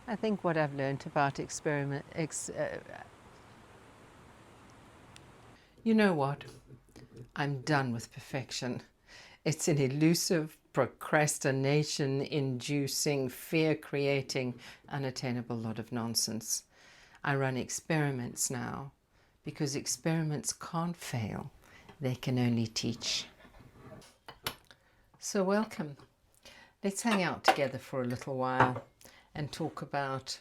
I think what I've learned about you know what? I'm done with perfection. It's an elusive, procrastination inducing, fear creating, unattainable lot of nonsense. I run experiments now because experiments can't fail, they can only teach. So, welcome. Let's hang out together for a little while and talk about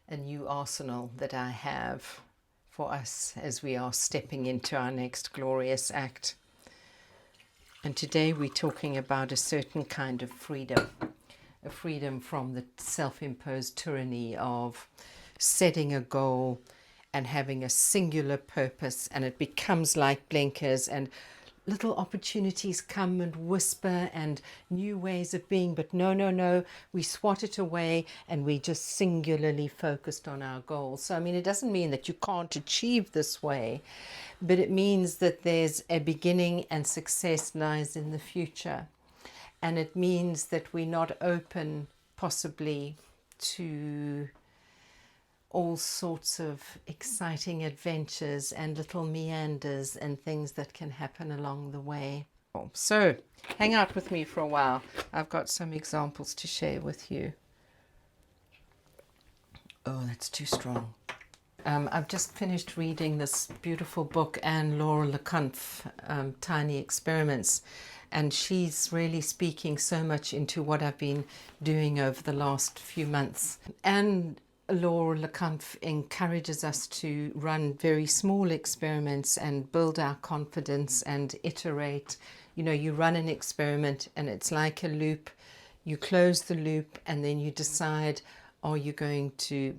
a new arsenal that I have for us as we are stepping into our next glorious act. And today we're talking about a certain kind of freedom, a freedom from the self-imposed tyranny of setting a goal and having a singular purpose, and it becomes like blinkers and little opportunities come and whisper and new ways of being, but no, we swat it away and we just singularly focused on our goals. So I mean, it doesn't mean that you can't achieve this way, but it means that there's a beginning and success lies in the future. And it means that we're not open possibly to all sorts of exciting adventures and little meanders and things that can happen along the way. So hang out with me for a while. I've got some examples to share with you. Oh, that's too strong. I've just finished reading this beautiful book, Anne-Laure Cunff, Tiny Experiments, and she's really speaking so much into what I've been doing over the last few months. Anne-Laure Cunff encourages us to run very small experiments and build our confidence and iterate. You know, you run an experiment and it's like a loop. You close the loop and then you decide, are you going to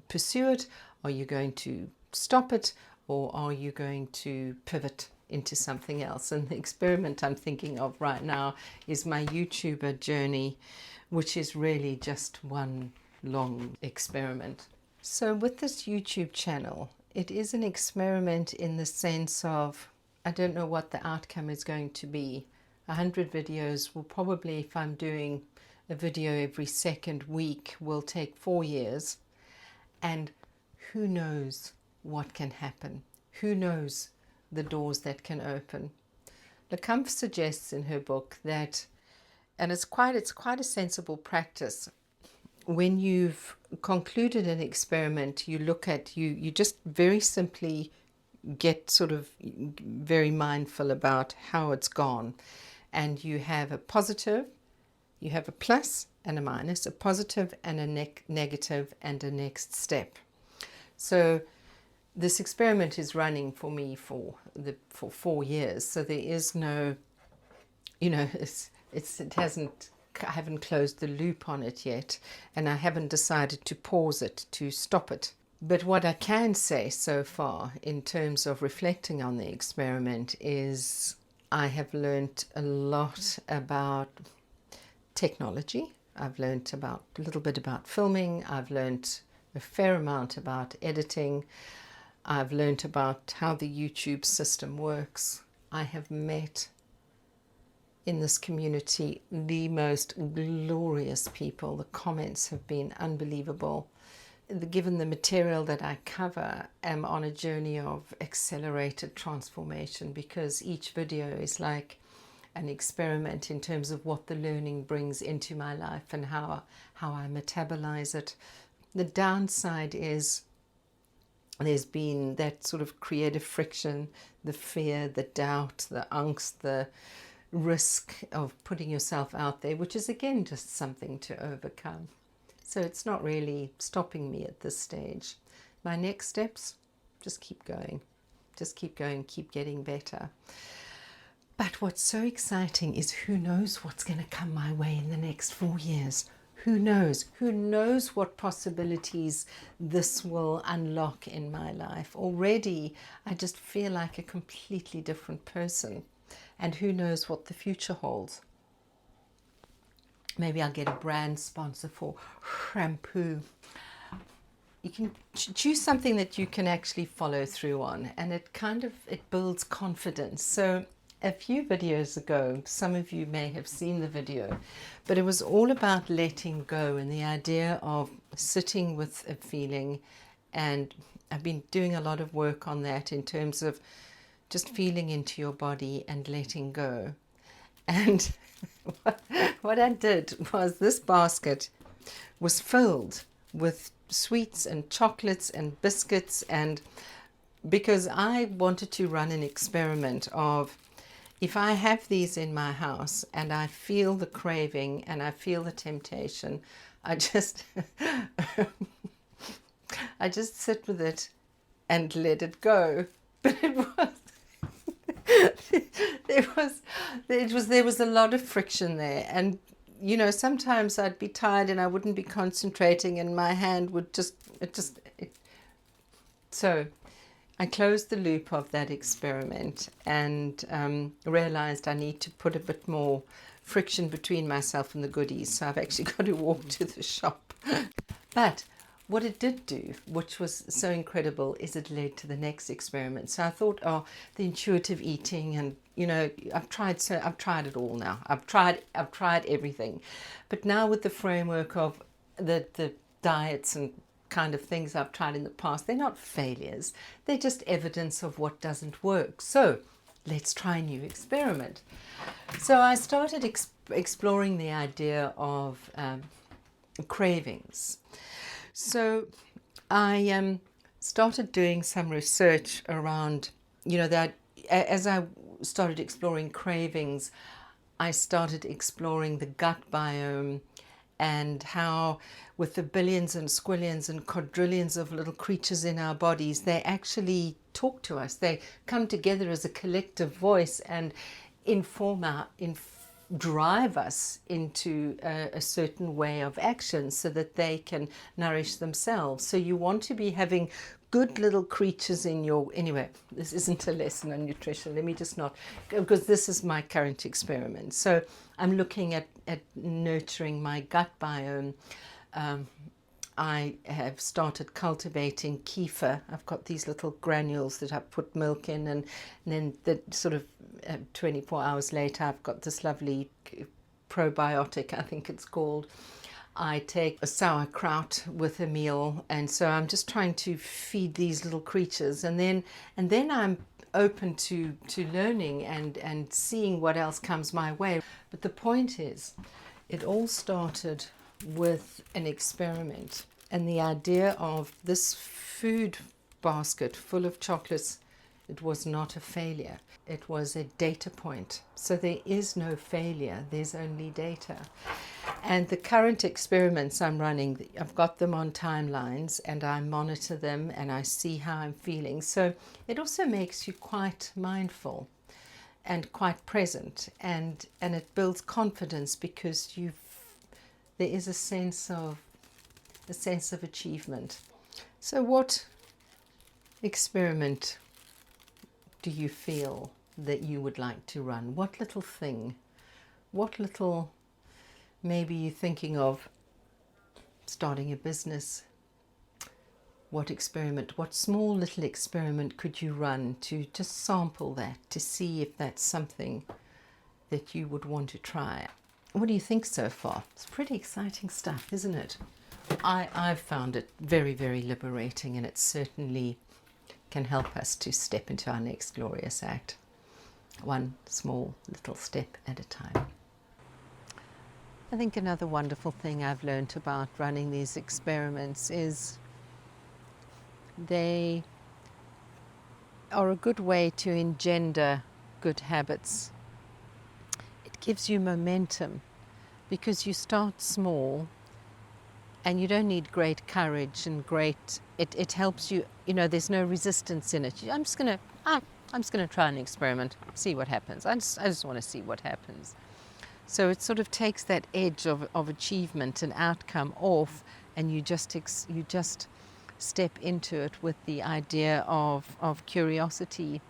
pursue it? Are you going to stop it? Or are you going to pivot into something else? And the experiment I'm thinking of right now is my YouTuber journey, which is really just one long experiment. So with this YouTube channel, it is an experiment in the sense of, I don't know what the outcome is going to be. 100 videos will probably, if I'm doing a video every second week, will take 4 years. And who knows what can happen? Who knows the doors that can open? Cunff suggests in her book that, and it's quite a sensible practice. When you've concluded an experiment, you look at, you just very simply get sort of very mindful about how it's gone. And you have a positive, you have a plus and a minus, a positive and a negative, and a next step. So this experiment is running for me for 4 years. So there is no, you know, I haven't closed the loop on it yet, and I haven't decided to pause it, to stop it. But what I can say so far in terms of reflecting on the experiment is I have learned a lot about technology. I've learned a little bit about filming. I've learned a fair amount about editing. I've learned about how the YouTube system works. I have met in this community the most glorious people. The comments have been unbelievable. Given the material that I cover, I'm on a journey of accelerated transformation because each video is like an experiment in terms of what the learning brings into my life and how I metabolize it. The downside is there's been that sort of creative friction, the fear, the doubt, the angst, the risk of putting yourself out there, which is again just something to overcome. So it's not really stopping me at this stage. My next steps, just keep going, keep getting better. But what's so exciting is who knows what's going to come my way in the next 4 years. Who knows? Who knows what possibilities this will unlock in my life? Already, I just feel like a completely different person. And who knows what the future holds? Maybe I'll get a brand sponsor for shampoo. You can choose something that you can actually follow through on, and it builds confidence. So a few videos ago, some of you may have seen the video, but it was all about letting go and the idea of sitting with a feeling. And I've been doing a lot of work on that in terms of just feeling into your body and letting go. And what I did was, this basket was filled with sweets and chocolates and biscuits, and because I wanted to run an experiment of, if I have these in my house and I feel the craving and I feel the temptation, I just I just sit with it and let it go. But it was there was a lot of friction there, and you know, sometimes I'd be tired and I wouldn't be concentrating and my hand would so I closed the loop of that experiment and realized I need to put a bit more friction between myself and the goodies. So I've actually got to walk to the shop. But what it did do, which was so incredible, is it led to the next experiment. So I thought, oh, the intuitive eating, and you know, I've tried it all now. I've tried everything. But now with the framework of the diets and kind of things I've tried in the past, they're not failures. They're just evidence of what doesn't work. So let's try a new experiment. So I started exploring the idea of cravings. So I started doing some research around, you know, that as I started exploring cravings, I started exploring the gut biome and how, with the billions and squillions and quadrillions of little creatures in our bodies, they actually talk to us. They come together as a collective voice and drive us into a certain way of action so that they can nourish themselves. So you want to be having good little creatures in your... Anyway, this isn't a lesson on nutrition. Let me just not... Because this is my current experiment. So I'm looking at nurturing my gut biome. I have started cultivating kefir. I've got these little granules that I put milk in, and then the sort of 24 hours later, I've got this lovely probiotic, I think it's called. I take a sauerkraut with a meal, and so I'm just trying to feed these little creatures, and then I'm open to learning and seeing what else comes my way. But the point is, it all started with an experiment, and the idea of this food basket full of chocolates, it was not a failure. It was a data point. So there is no failure, there's only data. And the current experiments I'm running, I've got them on timelines and I monitor them and I see how I'm feeling. So it also makes you quite mindful and quite present, and it builds confidence because there is a sense of achievement. So what experiment do you feel that you would like to run? What little thing? What little... Maybe you're thinking of starting a business. What experiment, what small little experiment could you run to just sample that, to see if that's something that you would want to try? What do you think so far? It's pretty exciting stuff, isn't it? I've found it very, very liberating, and it certainly can help us to step into our next glorious act. One small little step at a time. I think another wonderful thing I've learned about running these experiments is they are a good way to engender good habits. It gives you momentum because you start small and you don't need great courage and it helps you, you know, there's no resistance in it. I'm just gonna try an experiment, see what happens. I just want to see what happens. So it sort of takes that edge of achievement and outcome off, and you just step into it with the idea of curiosity.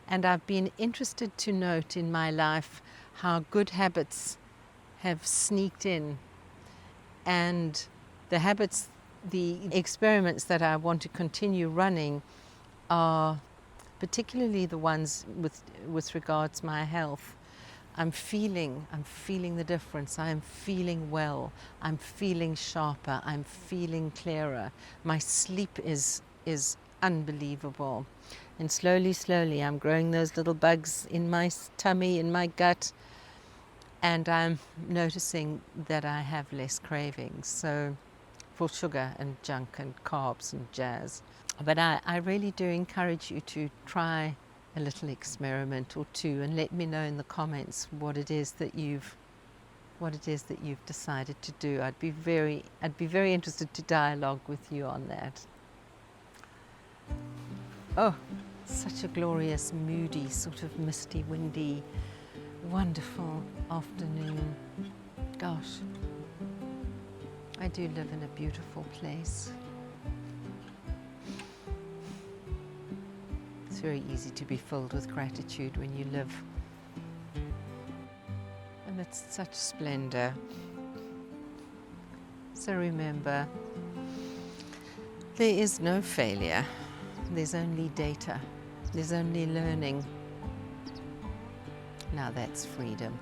And I've been interested to note in my life how good habits have sneaked in, and the experiments that I want to continue running are particularly the ones with regards to my health. I'm feeling the difference. I'm feeling well. I'm feeling sharper. I'm feeling clearer. My sleep is unbelievable. And slowly, I'm growing those little bugs in my tummy, in my gut, and I'm noticing that I have less cravings. So for sugar and junk and carbs and jazz. But I really do encourage you to try a little experiment or two and let me know in the comments what it is that you've decided to do. I'd be very interested to dialogue with you on that. Oh, such a glorious, moody, sort of misty, windy, wonderful afternoon. Gosh, I do live in a beautiful place. It's very easy to be filled with gratitude when you live amidst such splendor. So remember, there is no failure. There's only data. There's only learning. Now that's freedom.